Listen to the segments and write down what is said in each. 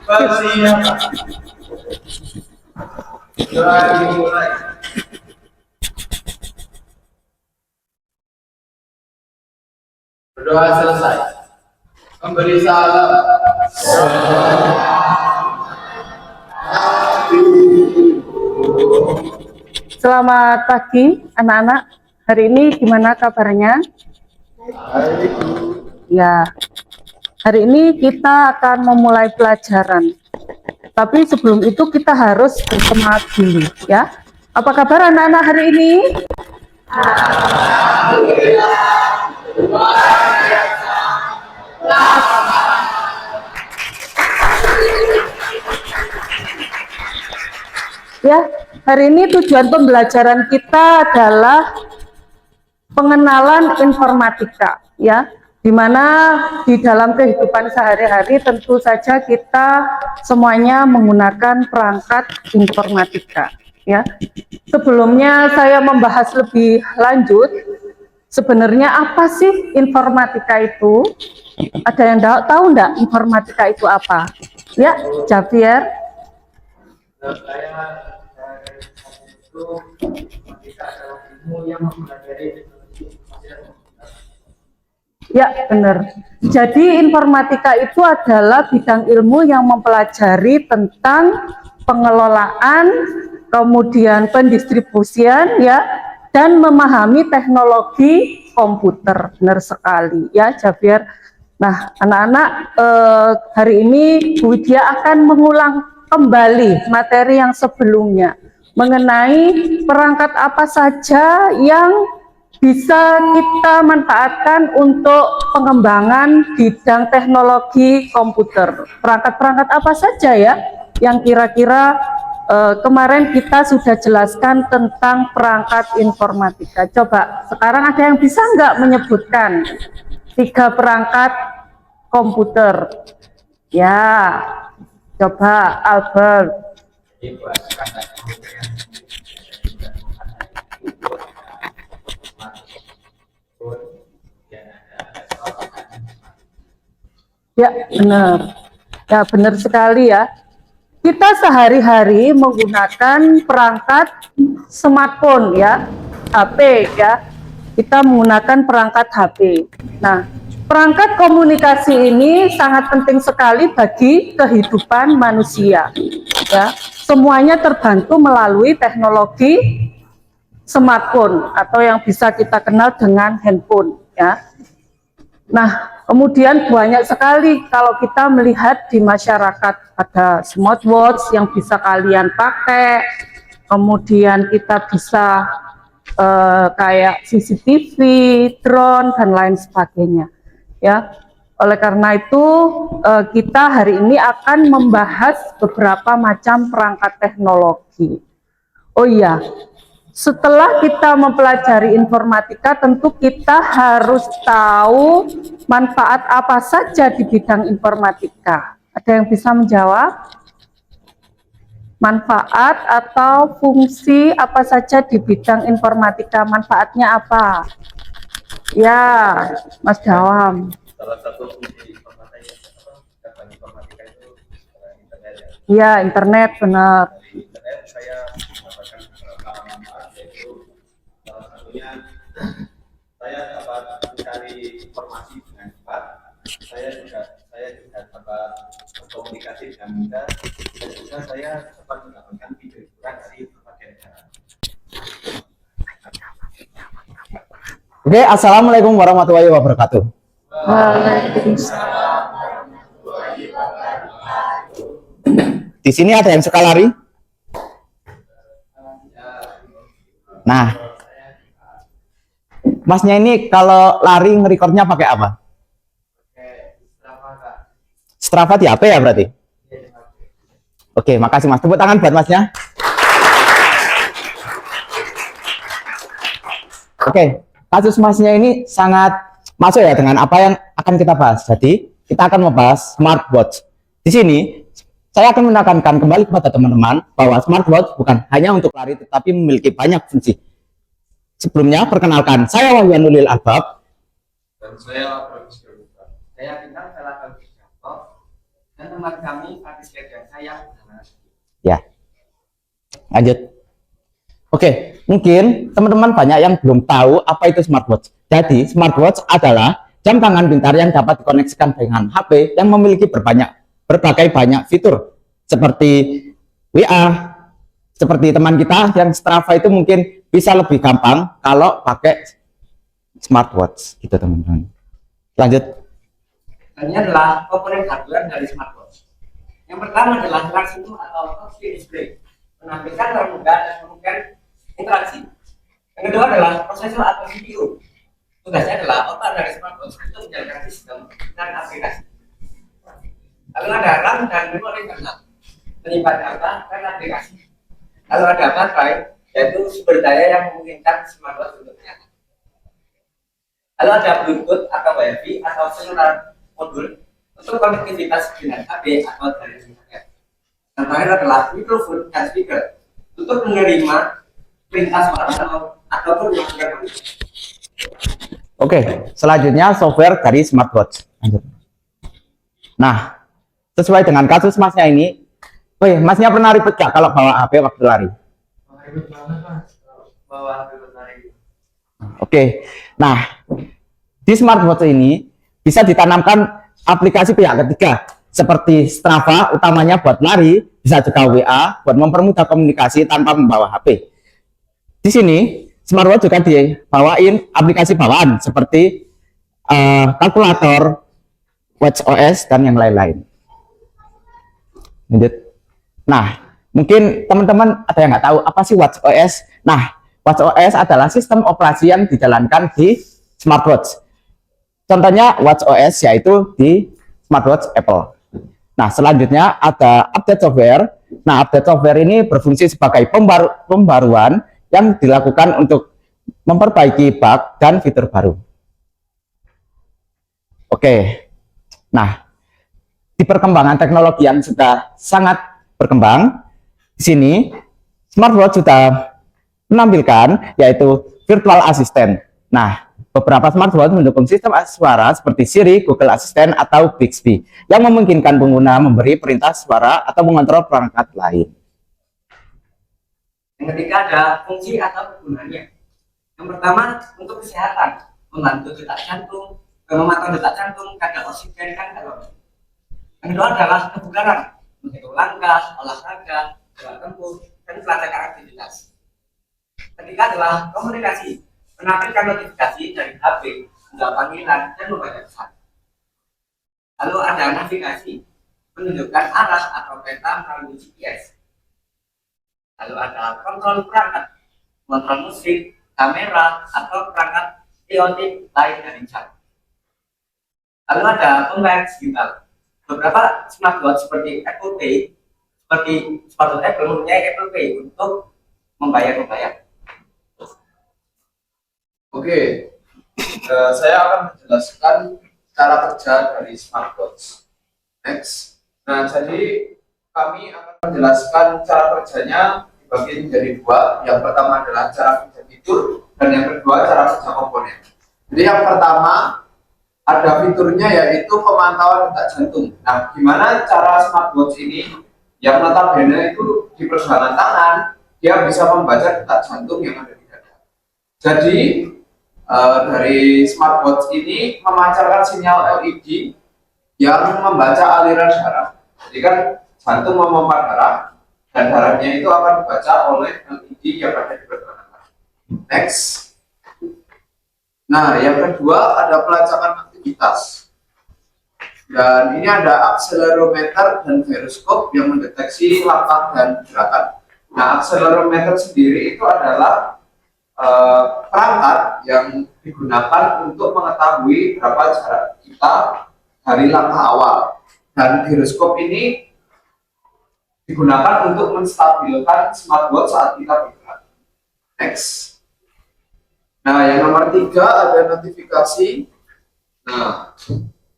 Persiapan. Doa dimulai. Berdoa selesai. Memberi salam. Selamat pagi anak-anak. Hari ini gimana kabarnya? Ya. Hari ini kita akan memulai pelajaran. Tapi sebelum itu kita harus bersemangat dulu ya. Apa kabar anak-anak hari ini? Ya, hari ini tujuan pembelajaran kita adalah pengenalan informatika ya, dimana di dalam kehidupan sehari-hari tentu saja kita semuanya menggunakan perangkat informatika ya. Sebelumnya saya membahas lebih lanjut, sebenarnya apa sih informatika itu? Ada yang tahu enggak informatika itu apa? Ya, Javier. Ya, benar. Jadi informatika itu adalah bidang ilmu yang mempelajari tentang pengelolaan, kemudian pendistribusian ya, dan memahami teknologi komputer. Benar sekali ya, Javier. Nah, anak-anak, hari ini Bu Widya akan mengulang kembali materi yang sebelumnya mengenai perangkat apa saja yang bisa kita manfaatkan untuk pengembangan bidang teknologi komputer. Perangkat-perangkat apa saja ya yang kira-kira kemarin kita sudah jelaskan tentang perangkat informatika. Coba sekarang ada yang bisa nggak menyebutkan 3 perangkat komputer? Ya, coba Albert. Ya, benar. Ya, benar sekali ya. Kita sehari-hari menggunakan perangkat smartphone ya, HP ya. Kita menggunakan perangkat HP. Nah, perangkat komunikasi ini sangat penting sekali bagi kehidupan manusia. Ya, semuanya terbantu melalui teknologi smartphone atau yang bisa kita kenal dengan handphone. Ya. Nah, kemudian banyak sekali kalau kita melihat di masyarakat ada smartwatch yang bisa kalian pakai, kemudian kita bisa kayak CCTV, drone dan lain sebagainya. Ya, oleh karena itu kita hari ini akan membahas beberapa macam perangkat teknologi. Oh iya, setelah kita mempelajari informatika, tentu kita harus tahu manfaat apa saja di bidang informatika. Ada yang bisa menjawab? Manfaat atau fungsi apa saja di bidang informatika? Manfaatnya apa? Ya, Mas Dawam. Salah satu fungsi informatika itu internet ya. Ya, internet benar. Di internet saya mendapatkan manfaat, yaitu salah satunya saya dapat mencari informasi dengan cepat. Saya juga dapat berkomunikasi dengan mudah, dan juga saya dapat mendapatkan video hiburan dari berbagai negara. Oke, assalamualaikum warahmatullahi wabarakatuh. Waalaikumsalam. Di sini ada yang suka lari? Nah, masnya ini kalau lari ngerekornya pakai apa? Strava di HP ya berarti? Oke, makasih mas. Tepuk tangan buat masnya. Oke, kasus masnya ini sangat masuk ya dengan apa yang akan kita bahas. Jadi, kita akan membahas smartwatch. Di sini, saya akan menekankan kembali kepada teman-teman bahwa smartwatch bukan hanya untuk lari, tetapi memiliki banyak fungsi. Sebelumnya, perkenalkan, saya Wahyanulil Albab. Dan saya Profesor Bukan. Saya tinggal salah satu contoh. dan teman kami Patricia dan saya. Ya, lanjut. Oke, mungkin teman-teman banyak yang belum tahu apa itu smartwatch. Jadi, smartwatch adalah jam tangan pintar yang dapat dikoneksikan dengan HP yang memiliki berbagai banyak fitur seperti WA, seperti teman kita yang Strava itu mungkin bisa lebih gampang kalau pakai smartwatch gitu teman-teman. Lanjut. Ini adalah komponen hardware dari smartwatch. Yang pertama adalah langsung atau touchscreen display, menampilkan termudah dan memungkinkan interaksi. Yang kedua adalah prosesor atau CPU. Tugasnya adalah otak dari smartwatch untuk menjalankan sistem dan aplikasi. Lalu ada RAM dan memori internal, menyimpan data dan aplikasi. Lalu ada baterai, yaitu sumber daya yang memungkinkan smartwatch untuk menyala. Lalu ada Bluetooth atau Wi-Fi atau cellular modul untuk konektivitas dengan HP atau dari internet. Yang terakhir adalah mikrofon dan speaker untuk menerima perintah suara ataupun melakukan audio. Oke, selanjutnya software dari smartwatch. Lanjut. Nah, sesuai dengan kasus masnya ini, masnya pernah ribet gak kalau bawa HP waktu lari? Ribet banget mas, bawa HP lari. Oke, nah di smartwatch ini bisa ditanamkan aplikasi pihak ketiga seperti Strava, utamanya buat lari, bisa juga WA buat mempermudah komunikasi tanpa membawa HP. Di sini smartwatch juga dibawain aplikasi bawaan seperti kalkulator, WatchOS dan yang lain-lain. Lanjut. Nah, mungkin teman-teman ada yang nggak tahu apa sih WatchOS. Nah, WatchOS adalah sistem operasi yang dijalankan di smartwatch. Contohnya WatchOS yaitu di smartwatch Apple. Nah, selanjutnya ada update software. Nah, update software ini berfungsi sebagai pembaruan yang dilakukan untuk memperbaiki bug dan fitur baru. Oke. Nah, di perkembangan teknologi yang sudah sangat berkembang, di sini smartwatch sudah menampilkan yaitu virtual assistant. Nah, beberapa smartwatch mendukung sistem suara seperti Siri, Google Assistant, atau Bixby yang memungkinkan pengguna memberi perintah suara atau mengontrol perangkat lain. Yang ketiga ada fungsi atau kegunaannya. Yang pertama untuk kesehatan, membantu detak jantung, memantau detak jantung, kadar oksigen dan kalori. Yang kedua adalah kebugaran, menghitung langkah, olahraga, jalan tempuh, dan pelacakan aktivitas. Ketiga adalah komunikasi, menampilkan notifikasi dari HP, menjawab panggilan, dan membaca pesan. Lalu ada navigasi, menunjukkan arah atau peta melalui GPS. Lalu ada kontrol perangkat, kontrol musik, kamera, atau perangkat IoT lain dari jam. Lalu ada pembayaran digital. Beberapa smartwatch seperti Apple Pay, seperti smartwatch Apple mempunyai Apple Pay untuk membayar. Oke, saya akan menjelaskan cara kerja dari smartwatch. Next. Nah, jadi kami akan menjelaskan cara kerjanya dibagi menjadi dua. Yang pertama adalah cara kerja fitur, dan yang kedua cara kerja komponen. Jadi yang pertama ada fiturnya yaitu pemantauan detak jantung. Nah, gimana cara smartwatch ini yang notabene itu di pergelangan tangan dia bisa membaca detak jantung yang ada di dada. Jadi dari smartwatch ini memancarkan sinyal LED yang membaca aliran darah. Jadi kan jantung memompa darah dan darahnya itu akan dibaca oleh LED yang ada di pergelangan tangan. Next. Nah, yang kedua ada pelacakan aktivitas. Dan ini ada akselerometer dan gyroscope yang mendeteksi langkah dan gerakan. Nah, akselerometer sendiri itu adalah perangkat yang digunakan untuk mengetahui berapa jarak kita dari langkah awal. Dan gyroscope ini digunakan untuk menstabilkan smartwatch saat kita bergerak. Next. Nah, yang nomor 3 ada notifikasi. Nah,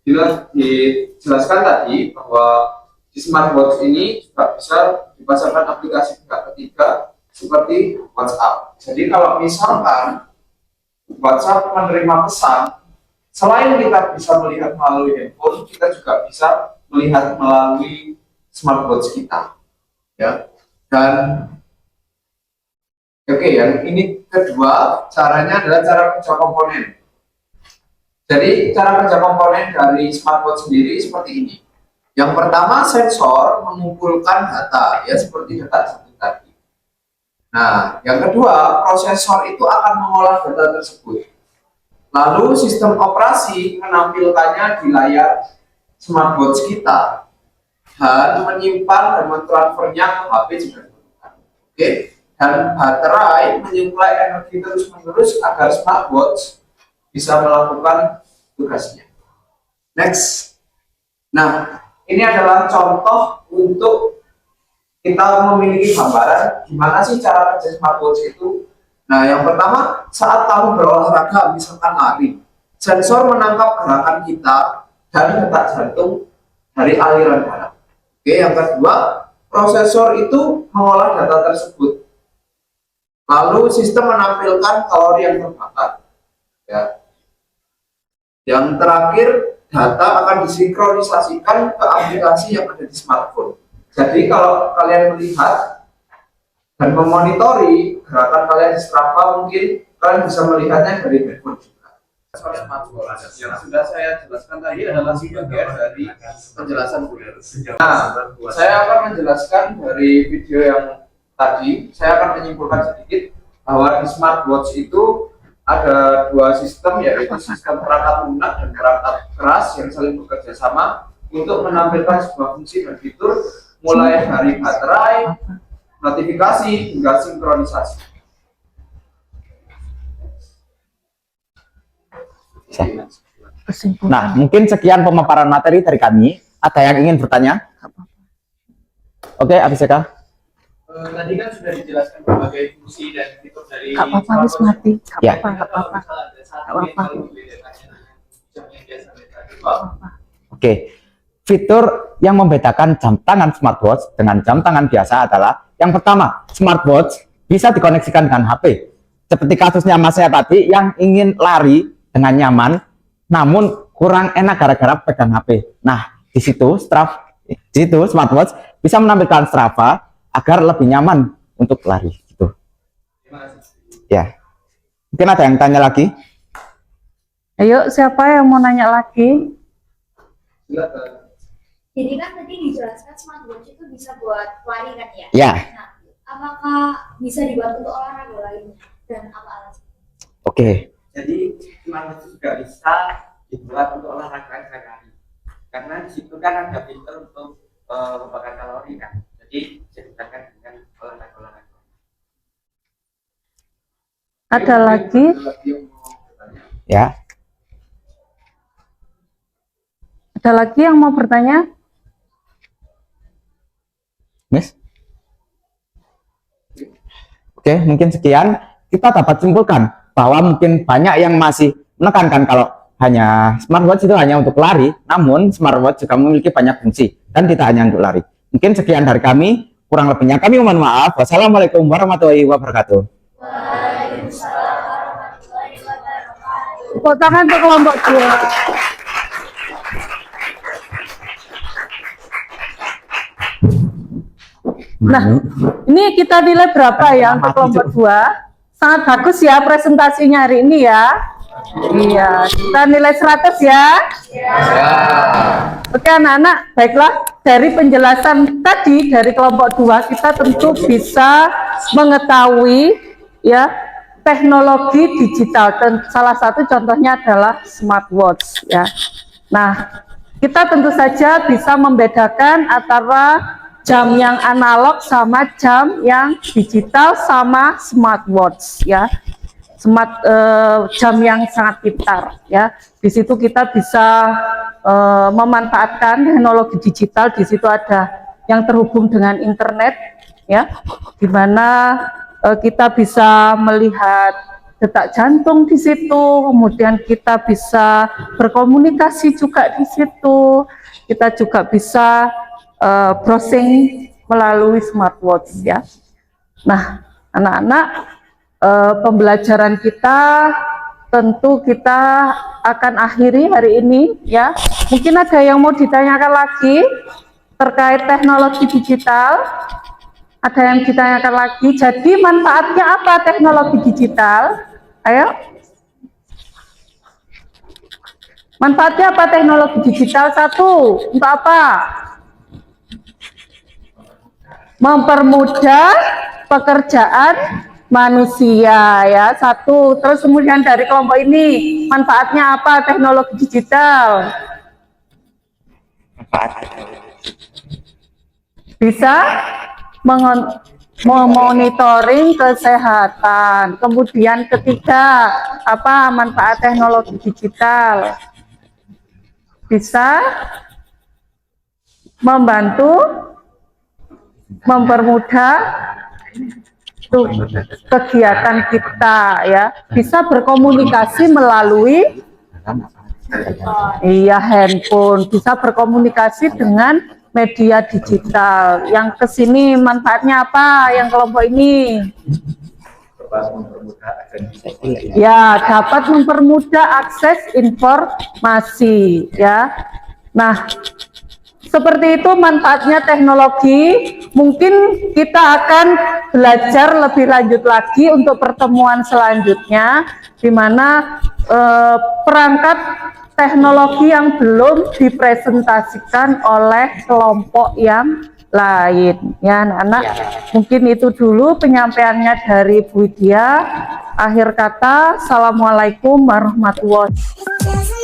dijelaskan tadi bahwa di smartwatch ini juga bisa dipasarkan aplikasi pihak ketiga seperti WhatsApp. Jadi kalau misalkan WhatsApp menerima pesan, selain kita bisa melihat melalui handphone, kita juga bisa melihat melalui smartwatch kita, ya. Dan oke, yang ini kedua caranya adalah cara kerja komponen. Jadi cara kerja komponen dari smartwatch sendiri seperti ini. Yang pertama, sensor mengumpulkan data, ya seperti data tadi. Nah, yang kedua, prosesor itu akan mengolah data tersebut. Lalu sistem operasi menampilkannya di layar smartwatch kita dan menyimpan dan mentransfernya ke HP jika diperlukan. Oke, dan baterai menyuplai energi terus-menerus agar smartwatch bisa melakukan tugasnya. Next. Nah, ini adalah contoh untuk kita memiliki gambaran gimana sih cara kerja smartwatch itu. Nah, yang pertama, saat kamu berolahraga, misalkan lari, sensor menangkap gerakan kita dan detak jantung dari aliran darah. Oke, yang kedua, prosesor itu mengolah data tersebut. Lalu sistem menampilkan kalori yang terbakar. Ya. Yang terakhir, data akan disinkronisasikan ke aplikasi yang ada di smartphone. Jadi kalau kalian melihat dan memonitori gerakan kalian di Strava, mungkin kalian bisa melihatnya dari handphone juga. Soal smartwatch yang sudah saya jelaskan tadi adalah sebagian dari penjelasan video. Nah, saya akan menjelaskan dari video yang tadi. Saya akan menyimpulkan sedikit bahwa di smartwatch itu ada dua sistem, yaitu sistem perangkat lunak dan perangkat keras yang saling bekerja sama untuk menampilkan sebuah fungsi dan fitur mulai dari baterai, notifikasi hingga sinkronisasi. Nah, mungkin sekian pemaparan materi dari kami. Ada yang ingin bertanya? Oke, Abiseka. Tadi kan sudah dijelaskan berbagai fungsi dan fitur dari Gak apa-apa, harus mati. Gak Ya. apa-apa, gak apa-apa. Oke, fitur yang membedakan jam tangan smartwatch dengan jam tangan biasa adalah yang pertama, smartwatch bisa dikoneksikan dengan HP. Seperti kasusnya Mas saya tadi yang ingin lari dengan nyaman, namun kurang enak gara-gara pegang HP. Nah, di situ smartwatch bisa menampilkan Strava agar lebih nyaman untuk lari. Gitu. Ya, mungkin ada yang tanya lagi? Ayo, siapa yang mau nanya lagi? Jadi kan tadi dijelaskan smartwatch itu bisa buat lari kan ya? Ya. Nah, apakah bisa dibuat untuk olahraga lainnya dan apa alasannya? Oke. Jadi smartwatch juga bisa dibuat untuk olahraga sehari-hari. Karena di situ kan ada fitur untuk membakar kalori kan. Jadi bisa digunakan dengan olahraga-olahraga. Ada lagi? Ya. Ada lagi yang mau bertanya? Miss? Oke, mungkin sekian. Kita dapat simpulkan bahwa mungkin banyak yang masih menekankan kalau hanya smartwatch itu hanya untuk lari, namun smartwatch juga memiliki banyak fungsi dan tidak hanya untuk lari. Mungkin sekian dari kami, kurang lebihnya kami mohon maaf. Wassalamualaikum warahmatullahi wabarakatuh. Waalaikumsalam warahmatullahi wabarakatuh. Tepuk tangan untuk kelompok 2. Nah, ini kita nilai berapa ya untuk kelompok 2? Sangat bagus ya presentasinya hari ini ya. Iya, kita nilai 100 ya. Oke anak-anak, baiklah dari penjelasan tadi dari kelompok 2 kita tentu bisa mengetahui ya teknologi digital dan salah satu contohnya adalah smartwatch ya. Nah, kita tentu saja bisa membedakan antara jam yang analog sama jam yang digital sama smartwatch ya. Jam yang sangat pintar ya. Di situ kita bisa memanfaatkan teknologi digital. Di situ ada yang terhubung dengan internet ya, di mana kita bisa melihat detak jantung di situ, kemudian kita bisa berkomunikasi juga di situ. Kita juga bisa browsing melalui smartwatch ya. Nah, anak-anak, pembelajaran kita tentu kita akan akhiri hari ini ya. mungkin ada yang mau ditanyakan lagi terkait teknologi digital. Ada yang ditanyakan lagi. Jadi manfaatnya apa teknologi digital? Ayo. Manfaatnya apa teknologi digital? Satu, untuk apa? Mempermudah pekerjaan manusia ya. Satu. Terus kemudian dari kelompok ini manfaatnya apa teknologi digital? Bisa memonitoring kesehatan. Kemudian ketiga, apa manfaat teknologi digital? Bisa membantu mempermudah kegiatan kita ya, bisa berkomunikasi melalui handphone, bisa berkomunikasi dengan media digital. Yang kesini manfaatnya apa? Yang kelompok ini ya, dapat mempermudah akses informasi ya. Nah, seperti itu manfaatnya teknologi. Mungkin kita akan belajar lebih lanjut lagi untuk pertemuan selanjutnya, di mana perangkat teknologi yang belum dipresentasikan oleh kelompok yang lain ya anak-anak. Mungkin itu dulu penyampaiannya dari Bu Widya. Akhir kata, assalamualaikum warahmatullahi wabarakatuh.